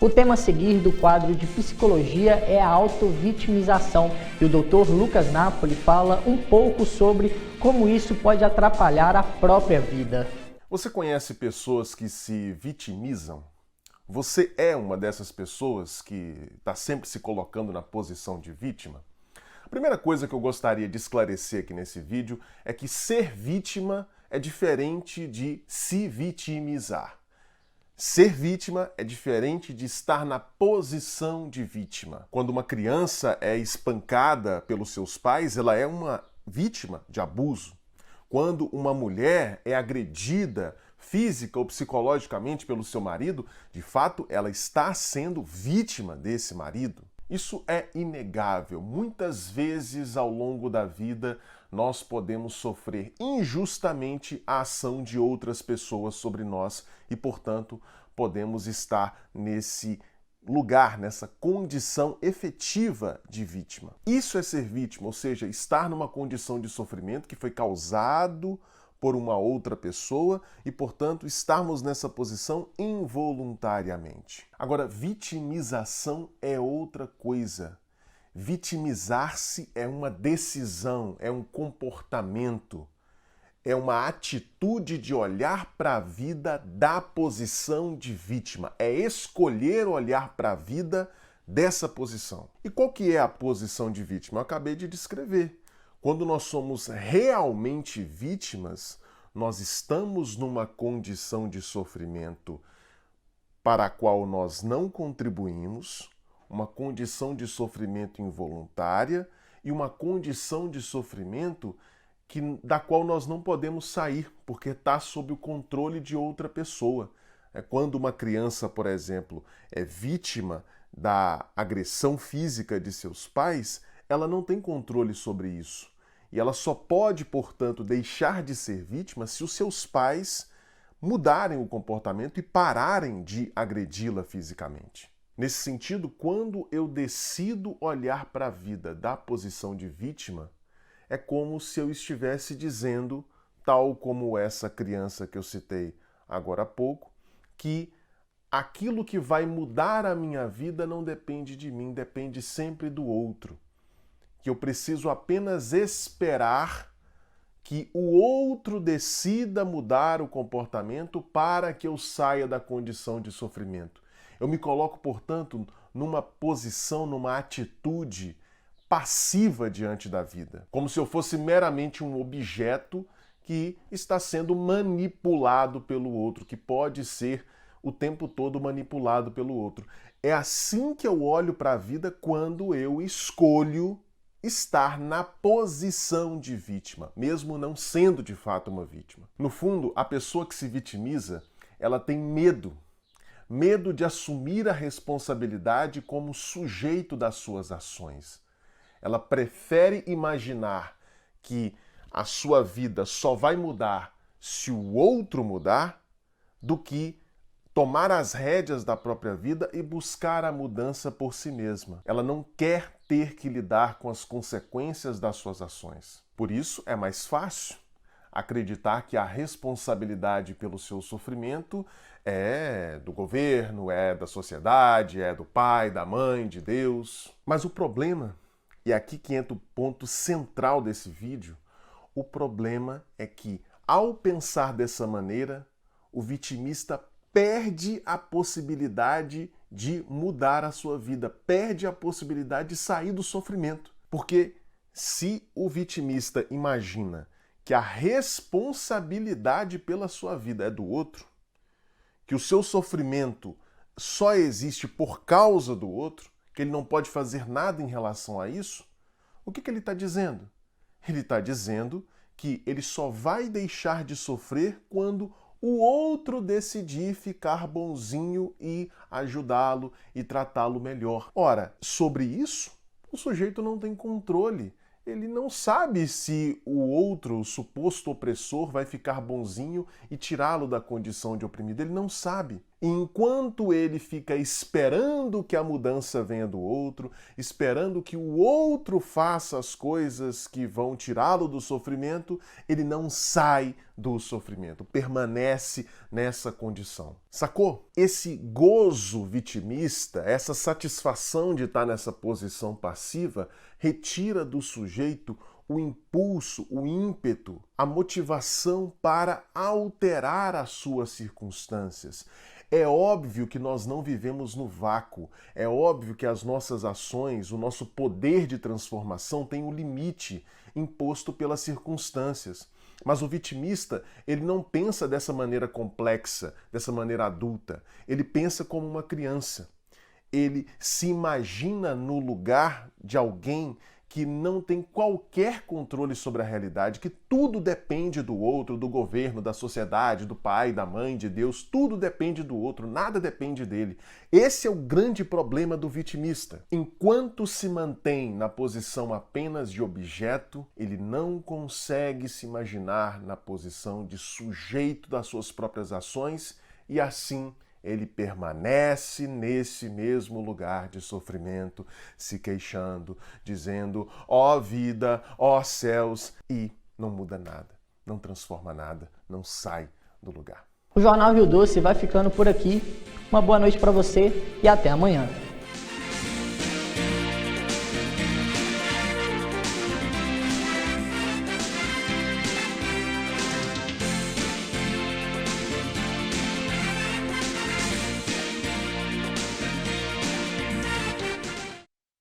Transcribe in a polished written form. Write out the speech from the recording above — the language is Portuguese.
O tema a seguir do quadro de psicologia é a autovitimização e o Dr. Lucas Napoli fala um pouco sobre como isso pode atrapalhar a própria vida. Você conhece pessoas que se vitimizam? Você é uma dessas pessoas que está sempre se colocando na posição de vítima? A primeira coisa que eu gostaria de esclarecer aqui nesse vídeo é que ser vítima é diferente de se vitimizar. Ser vítima é diferente de estar na posição de vítima. Quando uma criança é espancada pelos seus pais, ela é uma vítima de abuso. Quando uma mulher é agredida física ou psicologicamente pelo seu marido, de fato, ela está sendo vítima desse marido. Isso é inegável. Muitas vezes ao longo da vida nós podemos sofrer injustamente a ação de outras pessoas sobre nós e, portanto, podemos estar nesse lugar, nessa condição efetiva de vítima. Isso é ser vítima, ou seja, estar numa condição de sofrimento que foi causado por uma outra pessoa e, portanto, estarmos nessa posição involuntariamente. Agora, vitimização é outra coisa. Vitimizar-se é uma decisão, é um comportamento, é uma atitude de olhar para a vida da posição de vítima. É escolher olhar para a vida dessa posição. E qual que é a posição de vítima? Eu acabei de descrever. Quando nós somos realmente vítimas, nós estamos numa condição de sofrimento para a qual nós não contribuímos, uma condição de sofrimento involuntária e uma condição de sofrimento da qual nós não podemos sair, porque está sob o controle de outra pessoa. Quando uma criança, por exemplo, é vítima da agressão física de seus pais, ela não tem controle sobre isso. E ela só pode, portanto, deixar de ser vítima se os seus pais mudarem o comportamento e pararem de agredi-la fisicamente. Nesse sentido, quando eu decido olhar para a vida da posição de vítima, é como se eu estivesse dizendo, tal como essa criança que eu citei agora há pouco, que aquilo que vai mudar a minha vida não depende de mim, depende sempre do outro. Que eu preciso apenas esperar que o outro decida mudar o comportamento para que eu saia da condição de sofrimento. Eu me coloco, portanto, numa posição, numa atitude passiva diante da vida, como se eu fosse meramente um objeto que está sendo manipulado pelo outro, que pode ser o tempo todo manipulado pelo outro. É assim que eu olho para a vida quando eu escolho estar na posição de vítima, mesmo não sendo de fato uma vítima. No fundo, a pessoa que se vitimiza, ela tem medo de assumir a responsabilidade como sujeito das suas ações. Ela prefere imaginar que a sua vida só vai mudar se o outro mudar, do que tomar as rédeas da própria vida e buscar a mudança por si mesma. Ela não quer ter que lidar com as consequências das suas ações. Por isso, é mais fácil acreditar que a responsabilidade pelo seu sofrimento é do governo, é da sociedade, é do pai, da mãe, de Deus. Mas o problema, e é aqui que entra o ponto central desse vídeo, o problema é que, ao pensar dessa maneira, o vitimista perde a possibilidade de mudar a sua vida, perde a possibilidade de sair do sofrimento. Porque se o vitimista imagina que a responsabilidade pela sua vida é do outro, que o seu sofrimento só existe por causa do outro, que ele não pode fazer nada em relação a isso, o que ele está dizendo? Ele está dizendo que ele só vai deixar de sofrer quando o outro decidir ficar bonzinho e ajudá-lo e tratá-lo melhor. Ora, sobre isso, o sujeito não tem controle. Ele não sabe se o outro, o suposto opressor, vai ficar bonzinho e tirá-lo da condição de oprimido. Ele não sabe. E enquanto ele fica esperando que a mudança venha do outro, esperando que o outro faça as coisas que vão tirá-lo do sofrimento, ele não sai do sofrimento, permanece nessa condição. Sacou? Esse gozo vitimista, essa satisfação de estar nessa posição passiva, retira do sujeito o impulso, o ímpeto, a motivação para alterar as suas circunstâncias. É óbvio que nós não vivemos no vácuo, é óbvio que as nossas ações, o nosso poder de transformação tem um limite imposto pelas circunstâncias. Mas o vitimista, ele não pensa dessa maneira complexa, dessa maneira adulta. Ele pensa como uma criança. Ele se imagina no lugar de alguém que não tem qualquer controle sobre a realidade, que tudo depende do outro, do governo, da sociedade, do pai, da mãe, de Deus, tudo depende do outro, nada depende dele. Esse é o grande problema do vitimista. Enquanto se mantém na posição apenas de objeto, ele não consegue se imaginar na posição de sujeito das suas próprias ações e assim ele permanece nesse mesmo lugar de sofrimento, se queixando, dizendo, ó vida, ó céus, e não muda nada, não transforma nada, não sai do lugar. O Jornal Rio Doce vai ficando por aqui. Uma boa noite para você e até amanhã.